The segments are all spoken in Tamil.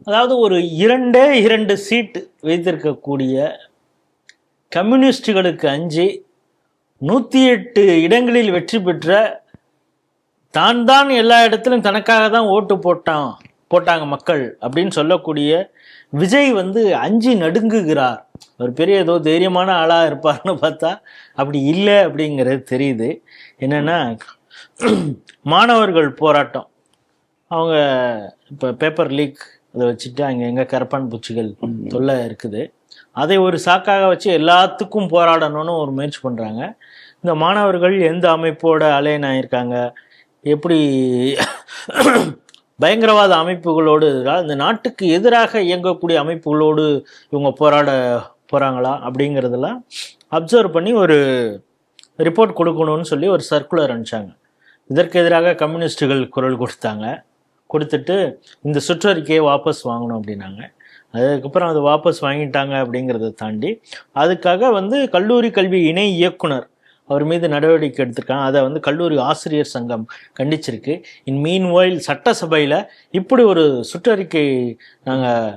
அதாவது ஒரு 2 சீட்டு வைத்திருக்கக்கூடிய கம்யூனிஸ்டுகளுக்கு அஞ்சி 108 இடங்களில் வெற்றி பெற்ற தான் எல்லா இடத்திலும் தனக்காக தான் ஓட்டு போட்டாங்க மக்கள் அப்படின்னு சொல்லக்கூடிய விஜய் அஞ்சி நடுங்குகிறார். ஒரு பெரிய ஏதோ தைரியமான ஆளாக இருப்பார்னு பார்த்தா அப்படி இல்லை அப்படிங்கிறது தெரியுது. என்னன்னா, மாணவர்கள் போராட்டம், அவங்க இப்போ பேப்பர் லீக் அதை வச்சுட்டு அங்கே எங்கே கரப்பான் பூச்சிகள் தொல்லை இருக்குது, அதை ஒரு சாக்காக வச்சு எல்லாத்துக்கும் போராடணும்னு ஒரு முயற்சி பண்ணுறாங்க. இந்த மாணவர்கள் எந்த அமைப்போட அலைன் ஆகியிருக்காங்க, எப்படி பயங்கரவாத அமைப்புகளோடு, இந்த நாட்டுக்கு எதிராக இயங்கக்கூடிய அமைப்புகளோடு இவங்க போராட போகிறாங்களா அப்படிங்கிறதெல்லாம் அப்சர்வ் பண்ணி ஒரு ரிப்போர்ட் கொடுக்கணும்னு சொல்லி ஒரு சர்க்குலர் அனுப்பிச்சாங்க. இதற்கு எதிராக கம்யூனிஸ்டுகள் குரல் கொடுத்துட்டு இந்த சுற்றறிக்கையை வாபஸ் வாங்கணும் அப்படின்னாங்க. அதுக்கப்புறம் அது வாபஸ் வாங்கிட்டாங்க அப்படிங்கிறத தாண்டி அதுக்காக கல்லூரி கல்வி இணை இயக்குனர் அவர் மீது நடவடிக்கை எடுத்திருக்காங்க. அதை கல்லூரி ஆசிரியர் சங்கம் கண்டிச்சிருக்கு. மீன்வைல் சட்டசபையில் இப்படி ஒரு சுற்றறிக்கை நாங்கள்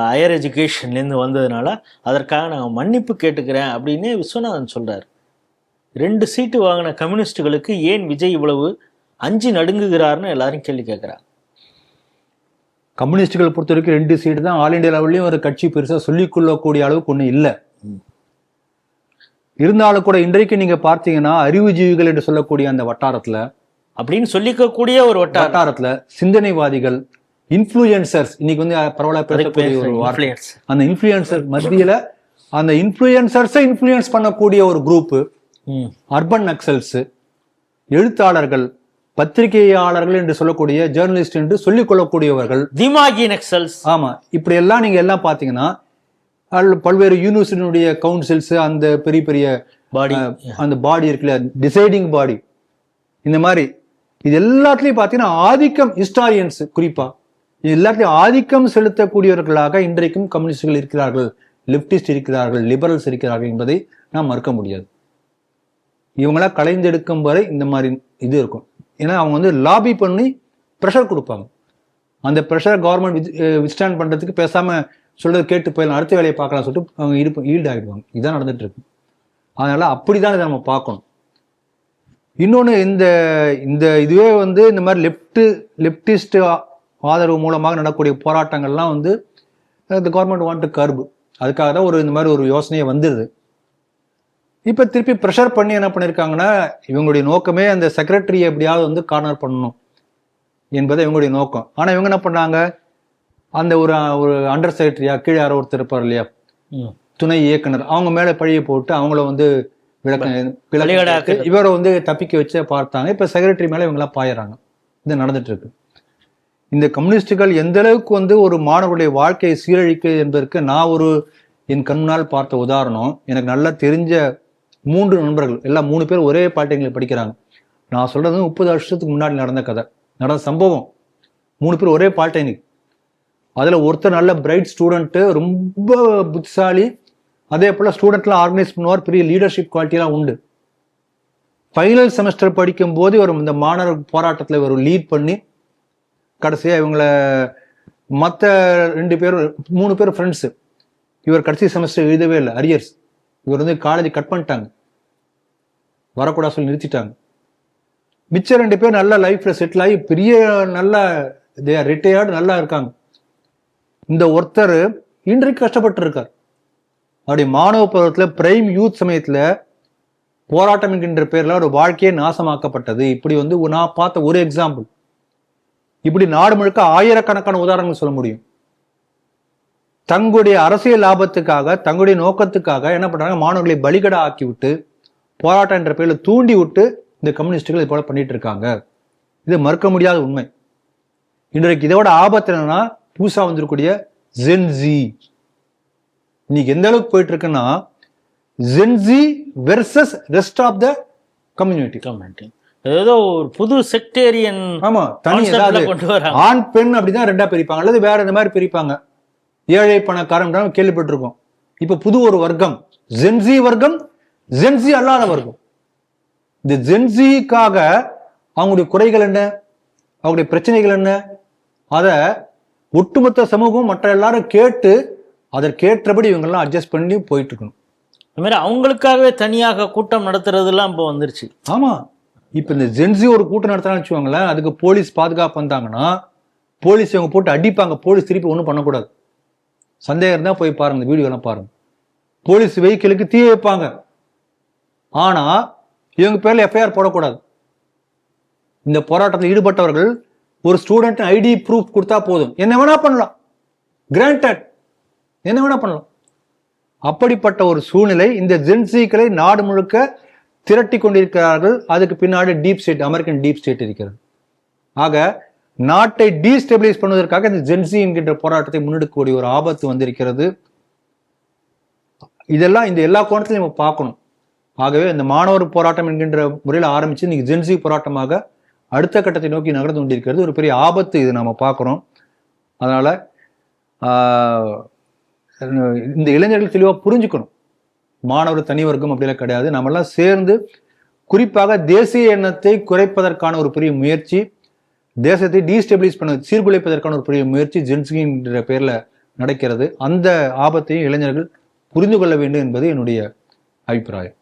ஹையர் எஜுகேஷன்லேருந்து வந்ததுனால அதற்காக நாங்கள் மன்னிப்பு கேட்டுக்கிறேன் அப்படின்னு விஸ்வநாதன் சொல்கிறார். 2 சீட்டு வாங்கின கம்யூனிஸ்டுகளுக்கு ஏன் விஜய் இவ்வளவு அஞ்சு நடுங்குகிறாருன்னு எல்லாரும் கேள்வி கேட்குறாங்க. கம்யூனிஸ்டுகள் பொறுத்த வரைக்கும் 2 சீட்டு தான். ஆல் இண்டியா லெவல்லையும் ஒரு கட்சி பெருசாக சொல்லிக்கொள்ளக்கூடிய அளவுக்கு ஒன்றும் இல்லை. இருந்தாலும் கூட இன்றைக்கு நீங்க பார்த்தீங்கன்னா அறிவுஜீவிகள் என்று சொல்லக்கூடிய அந்த வட்டாரத்துல அப்படின்னு சொல்லிக்கக்கூடிய ஒரு வட்டாரத்துல சிந்தனைவாதிகள், இன்ஃப்ளூயன்சர்ஸ், இன்னைக்கு பரவலாக பேசக்கூடிய ஒரு வார்த்தை, அந்த இன்ஃப்ளூயன்சர் மத்தியில அந்த இன்ஃப்ளூயன்சர்ஸை இன்ஃப்ளூயன்ஸ் பண்ணக்கூடிய ஒரு குரூப் அர்பன் நக்சல்ஸ், எழுத்தாளர்கள், பத்திரிகையாளர்கள் என்று சொல்லக்கூடிய ஜேர்னலிஸ்ட் என்று சொல்லிக் கொள்ளக்கூடியவர்கள், திமாகி நக்சல்ஸ். ஆமா, இப்படி எல்லாம் நீங்க எல்லாம் பாத்தீங்கன்னா பல்வேறு யூனிவர்சிட்டியினுடைய கவுன்சில்ஸ், அந்த பெரிய பெரிய பாடி, அந்த பாடி இருக்குல்ல, டிசைடிங் பாடி, இந்த மாதிரி இது எல்லாத்துலயும் பாத்தீங்கன்னா ஆதிக்கம், ஹிஸ்டாரியன்ஸ் குறிப்பா எல்லாத்துலயும் ஆதிக்கம் செலுத்தக்கூடியவர்களாக இன்றைக்கும் கம்யூனிஸ்டுகள் இருக்கிறார்கள், லெப்டிஸ்ட் இருக்கிறார்கள், லிபரல்ஸ் இருக்கிறார்கள் என்பதை நாம் மறுக்க முடியாது. இவங்களா கலைந்தெடுக்கும் வரை இந்த மாதிரி இது இருக்கும். ஏன்னா அவங்க லாபி பண்ணி ப்ரெஷர் கொடுப்பாங்க. அந்த ப்ரெஷர் கவர்மெண்ட் வித்ஸ்டாண்ட் பண்றதுக்கு பேசாம சொல்றது கேட்டு போயிடலாம், அடுத்த வேலையை பார்க்கலாம் சொல்லிட்டு அவங்க ஈல்டு ஆகிடுவாங்க. இதுதான் நடந்துட்டு இருக்கு. அதனால அப்படிதான் இதை நம்ம பார்க்கணும். இன்னொன்று, இந்த இதுவே இந்த மாதிரி லெப்டிஸ்ட் ஆதரவு மூலமாக நடக்கக்கூடிய போராட்டங்கள்லாம் இந்த கவர்மெண்ட் வாண்ட் டு கர்பு. அதுக்காக தான் இந்த மாதிரி ஒரு யோசனையை வந்துடுது. இப்போ திருப்பி ப்ரெஷர் பண்ணி என்ன பண்ணியிருக்காங்கன்னா, இவங்களுடைய நோக்கமே அந்த செக்ரட்டரியை எப்படியாவது கார்னர் பண்ணணும் என்பதை இவங்களுடைய நோக்கம். ஆனால் இவங்க என்ன பண்ணாங்க, அந்த ஒரு அண்டர் செக்ரட்டரியா, கீழே யாரோ ஒருத்தர் இருப்பார் இல்லையா, துணை இயக்குனர், அவங்க மேல பழியை போட்டு அவங்கள இவரை தப்பிக்க வச்சு பார்த்தாங்க. இப்ப செக்ரட்டரி மேல இவங்கெல்லாம் பாயிறாங்க. இது நடந்துட்டு இருக்கு. இந்த கம்யூனிஸ்டுகள் எந்த அளவுக்கு ஒரு மாணவருடைய வாழ்க்கையை சீரழிக்க என்பதற்கு நான் என் கண்ணால் பார்த்த உதாரணம். எனக்கு நல்லா தெரிஞ்ச 3 நண்பர்கள், எல்லாம் 3 பேர் ஒரே பாலிடெக்னிக்ல படிக்கிறாங்க. நான் சொல்றது 30 வருஷத்துக்கு முன்னாடி நடந்த கதை, நடந்த சம்பவம். 3 பேர் ஒரே பாலிடெக்னிக். அதுல ஒருத்தர் நல்ல பிரைட் ஸ்டூடெண்ட், ரொம்ப புத்திசாலி, அதே போல ஸ்டூடெண்ட்லாம் ஆர்கனைஸ் பண்ணுவார், பெரிய லீடர்ஷிப் குவாலிட்டிலாம் உண்டு. ஃபைனல் செமஸ்டர் படிக்கும் போது இந்த மாணவர் போராட்டத்தில் இவர் லீட் பண்ணி கடைசியா இவங்கள மற்ற 3 பேர் ஃப்ரெண்ட்ஸு, இவர் கடைசி செமஸ்டர் எழுதவே இல்லை, அரியர்ஸ். இவர் காலேஜ் கட் பண்ணிட்டாங்க, வரக்கூடாது சொல்லி நிறுத்திட்டாங்க. மிச்ச 2 பேர் நல்ல லைஃப்ல செட்டில் ஆகி பெரிய நல்ல ரிட்டையர்டு நல்லா இருக்காங்க. இந்த ஒருத்தர் இன்றைக்கு கஷ்டப்பட்டு இருக்கார். அவருடைய மாணவ பருவத்துல பிரைம் யூத் சமயத்துல போராட்டம் என்கின்ற பேர்ல ஒரு வாழ்க்கையே நாசமாக்கப்பட்டது. இப்படி நான் பார்த்த ஒரு எக்ஸாம்பிள். இப்படி நாடு முழுக்க ஆயிரக்கணக்கான உதாரணங்கள் சொல்ல முடியும். தங்களுடைய அரசியல் லாபத்துக்காக, தங்களுடைய நோக்கத்துக்காக என்ன பண்றாங்க, மாணவர்களை பலிகடா ஆக்கி விட்டு, போராட்டம் என்ற பேர்ல தூண்டி விட்டு இந்த கம்யூனிஸ்டுகள் இது போல பண்ணிட்டு இருக்காங்க. இது மறுக்க முடியாத உண்மை. இன்றைக்கு இதோட ஆபத்து என்னன்னா, புதுசா வந்திருக்கூடிய ஜென்சி. இன்னைக்கு எந்த அளவுக்கு போயிட்டு இருக்குன்னா, Gen Z versus rest of the community. ஏதோ ஒரு புது செக்டேரியன், ஆமா, தனி ஆண் பெண் அப்படிதான் 2ஆ பிரிப்பாங்க, அல்லது வேற இந்த மாதிரி பிரிப்பாங்க. ஏழை பணக்காரன் கேள்விப்பட்டிருக்கோம். இப்ப புது ஒரு வர்க்கம், ஜென்சி வர்க்கம், ஜென்சி அல்லாத வர்க்கம். இந்த ஜென்சிக்காக அவங்களுடைய குறைகள் என்ன, அவங்களுடைய பிரச்சனைகள் என்ன, அதை ஒட்டுமொத்த சமூகம் மற்ற எல்லாரும் கேட்டு அதற்கேற்றபடி இவங்கெல்லாம் அட்ஜஸ்ட் பண்ணி போயிட்டு இருக்கணும். அது மாதிரி அவங்களுக்காகவே தனியாக கூட்டம் நடத்துறதுலாம் இப்போ வந்துருச்சு. ஆமா, இப்ப இந்த ஜென்சி ஒரு கூட்டம் நடத்துறான்னு வச்சுக்கோங்களேன், அதுக்கு போலீஸ் பாதுகாப்பு வந்தாங்கன்னா போலீஸ் இவங்க போட்டு அடிப்பாங்க. போலீஸ் திருப்பி ஒன்றும் பண்ணக்கூடாது. சந்தேகம் இருந்தா போய் பாருங்க, இந்த வீடியோ எல்லாம் பாருங்க. போலீஸ் வெஹிக்கிளுக்கு தீ வைப்பாங்க, ஆனா இவங்க பேர்ல எஃப்ஐஆர் போடக்கூடாது. இந்த போராட்டத்தில் ஈடுபட்டவர்கள் ஒரு ஸ்டூடெண்ட் ஐடி ப்ரூஃப் கொடுத்தா போதும், என்ன வேணா பண்ணலாம், கிராண்டட், என்ன வேணா பண்ணலாம். அப்படிப்பட்ட ஒரு சூழ்நிலை இந்த ஜென்சிகளை நாடு முழுக்க திரட்டி கொண்டிருக்கிறார்கள். அதுக்கு பின்னாடி deep state, American deep state இருக்கிறது. ஆக நாட்டை டீஸ்டெபிலைஸ் பண்ணுவதற்காக இந்த ஜென்சி என்கின்ற போராட்டத்தை முன்னெடுக்கக்கூடிய ஒரு ஆபத்து வந்திருக்கிறது. இதெல்லாம் இந்த எல்லா கோணத்திலையும் நம்ம பார்க்கணும். ஆகவே இந்த மாணவர் போராட்டம் என்கின்ற முறையில் ஆரம்பிச்சு இன்னைக்கு ஜென்சி போராட்டமாக அடுத்த கட்டத்தை நோக்கி நகர்ந்து கொண்டிருக்கிறது. ஒரு பெரிய ஆபத்து இது நம்ம பார்க்குறோம். அதனால இந்த இளைஞர்கள் தெளிவாக புரிஞ்சுக்கணும், மாணவர் தனி வர்க்கம் அப்படிலாம் கிடையாது. நம்மெல்லாம் சேர்ந்து குறிப்பாக தேசிய எண்ணத்தை குறைப்பதற்கான ஒரு பெரிய முயற்சி, தேசத்தை டீஸ்டெபிலைஸ் பண்ண சீர்குலைப்பதற்கான ஒரு பெரிய முயற்சி ஜென்சிங்கிற பேர்ல நடக்கிறது. அந்த ஆபத்தையும் இளைஞர்கள் புரிந்து கொள்ள வேண்டும் என்பது என்னுடைய அபிப்பிராயம்.